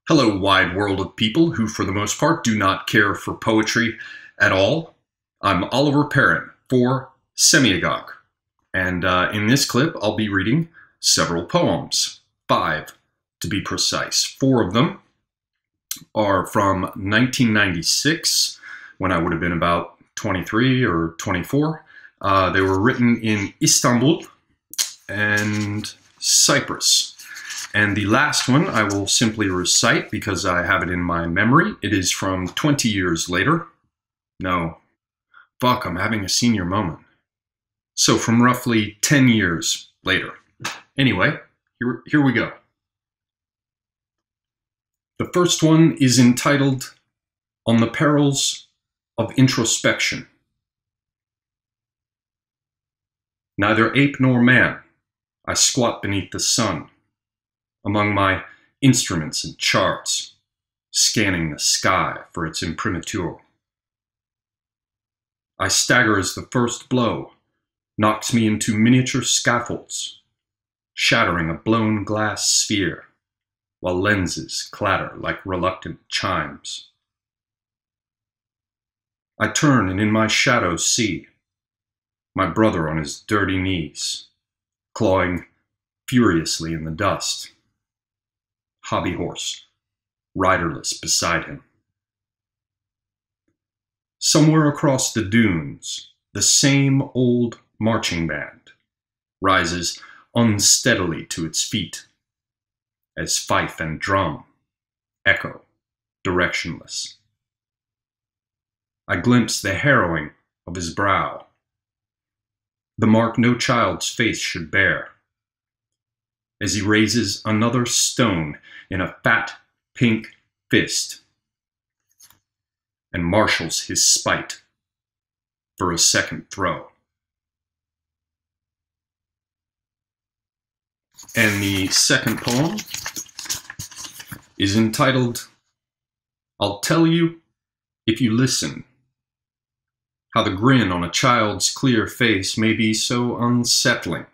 Hello, wide world of people who, for the most part, do not care for poetry at all. I'm Oliver Perrin for Semiagog, and in this clip, I'll be reading several poems, 5 to be precise. 4 of them are from 1996, when I would have been about 23 or 24. They were written in Istanbul and Cyprus. And the last one I will simply recite because I have it in my memory. It is from 20 years later. No, fuck, I'm having a senior moment. So from roughly 10 years later. Anyway, here we go. The first one is entitled On the Perils of Introspection. Neither ape nor man, I squat beneath the sun, among my instruments and charts, scanning the sky for its imprimatur. I stagger as the first blow knocks me into miniature scaffolds, shattering a blown glass sphere, while lenses clatter like reluctant chimes. I turn and in my shadow see my brother on his dirty knees, clawing furiously in the dust. Hobby horse, riderless beside him. Somewhere across the dunes, the same old marching band rises unsteadily to its feet as fife and drum echo directionless. I glimpse the harrowing of his brow, the mark no child's face should bear, as he raises another stone in a fat pink fist and marshals his spite for a second throw. And the second poem is entitled, I'll Tell You If You Listen, how the grin on a child's clear face may be so unsettling.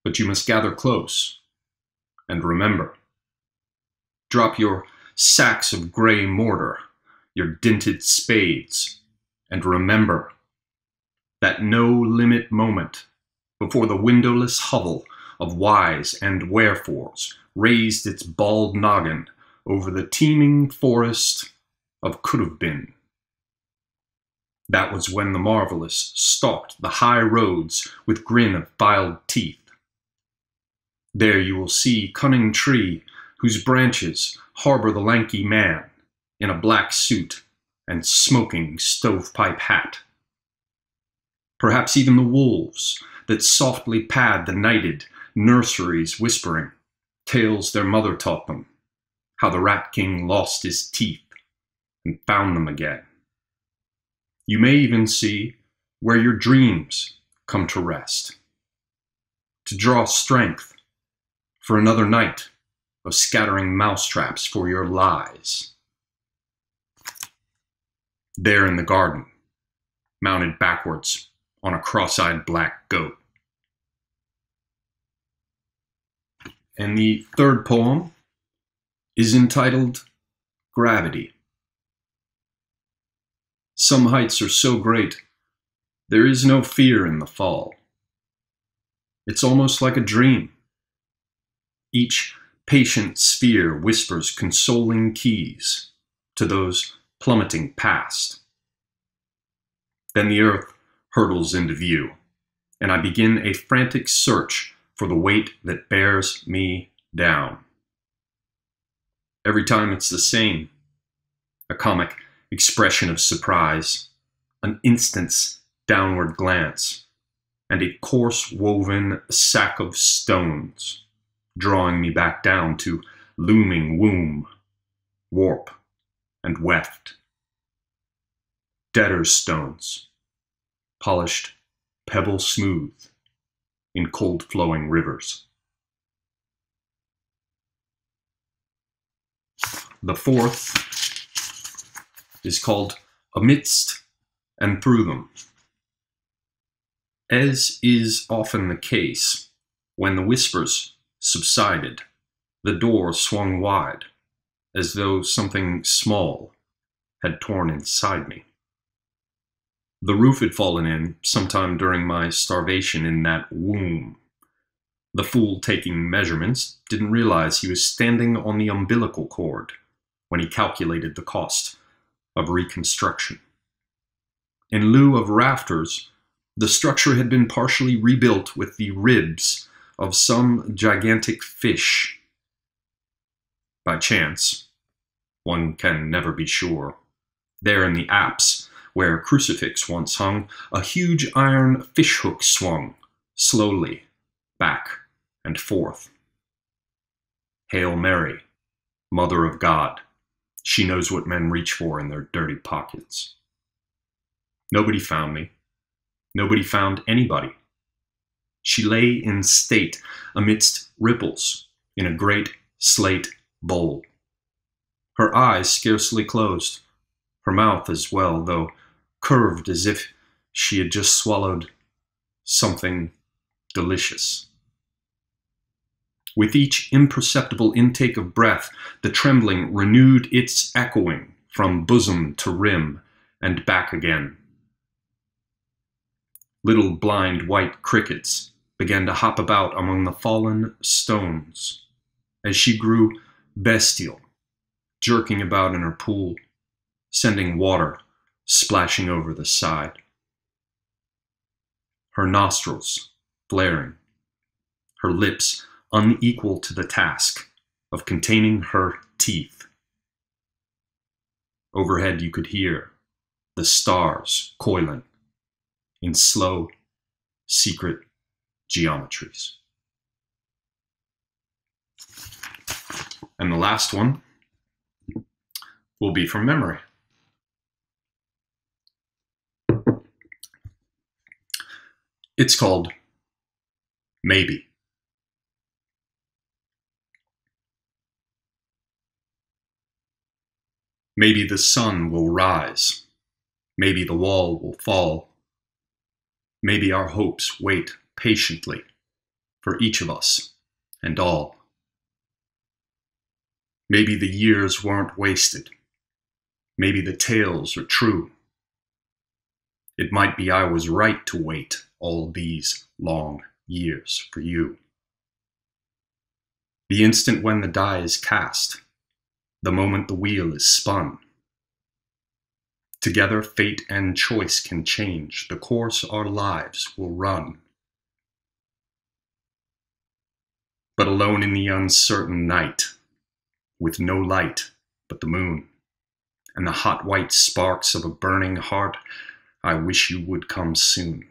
But you must gather close and remember. Drop your sacks of gray mortar, your dinted spades, and remember that no-limit moment before the windowless hovel of whys and wherefores raised its bald noggin over the teeming forest of could-have-been. That was when the marvelous stalked the high roads with grin of filed teeth. There you will see cunning tree whose branches harbor the lanky man in a black suit and smoking stovepipe hat. Perhaps even the wolves that softly pad the nighted nurseries whispering tales their mother taught them, how the rat king lost his teeth and found them again. You may even see where your dreams come to rest, to draw strength for another night of scattering mousetraps for your lies. There in the garden, mounted backwards on a cross-eyed black goat. And the third poem is entitled Gravity. Some heights are so great, there is no fear in the fall. It's almost like a dream. Each patient sphere whispers consoling keys to those plummeting past. Then the earth hurtles into view, and I begin a frantic search for the weight that bears me down. Every time it's the same, a comic expression of surprise, an instant's downward glance, and a coarse-woven sack of stones, drawing me back down to looming womb, warp, and weft. Debtor's stones, polished pebble smooth in cold-flowing rivers. The fourth is called Amidst and Through Them. As is often the case, when the whispers subsided, the door swung wide, as though something small had torn inside me. The roof had fallen in sometime during my starvation in that womb. The fool taking measurements didn't realize he was standing on the umbilical cord when he calculated the cost of reconstruction. In lieu of rafters, the structure had been partially rebuilt with the ribs of some gigantic fish. By chance, one can never be sure, there in the apse, where a crucifix once hung, a huge iron fishhook swung, slowly, back and forth. Hail Mary, Mother of God, she knows what men reach for in their dirty pockets. Nobody found me. Nobody found anybody. She lay in state amidst ripples in a great slate bowl. Her eyes scarcely closed, her mouth as well, though curved as if she had just swallowed something delicious. With each imperceptible intake of breath, the trembling renewed its echoing from bosom to rim and back again. Little blind white crickets began to hop about among the fallen stones as she grew bestial, jerking about in her pool, sending water splashing over the side. Her nostrils flaring, her lips unequal to the task of containing her teeth. Overhead you could hear the stars coiling in slow, secret geometries. And the last one will be from memory. It's called Maybe. Maybe the sun will rise. Maybe the wall will fall. Maybe our hopes wait patiently for each of us and all. Maybe the years weren't wasted. Maybe the tales are true. It might be I was right to wait all these long years for you. The instant when the die is cast, the moment the wheel is spun. Together fate and choice can change the course our lives will run. But alone in the uncertain night, with no light but the moon, and the hot white sparks of a burning heart, I wish you would come soon.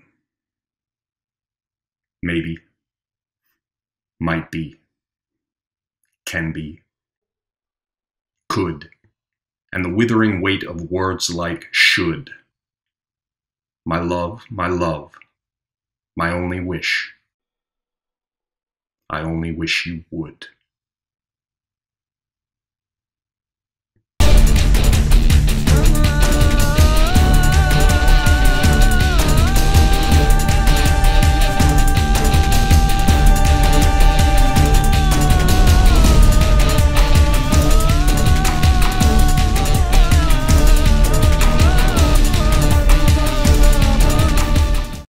Maybe, might be, can be, could, and the withering weight of words like should. My love, my only wish. I only wish you would.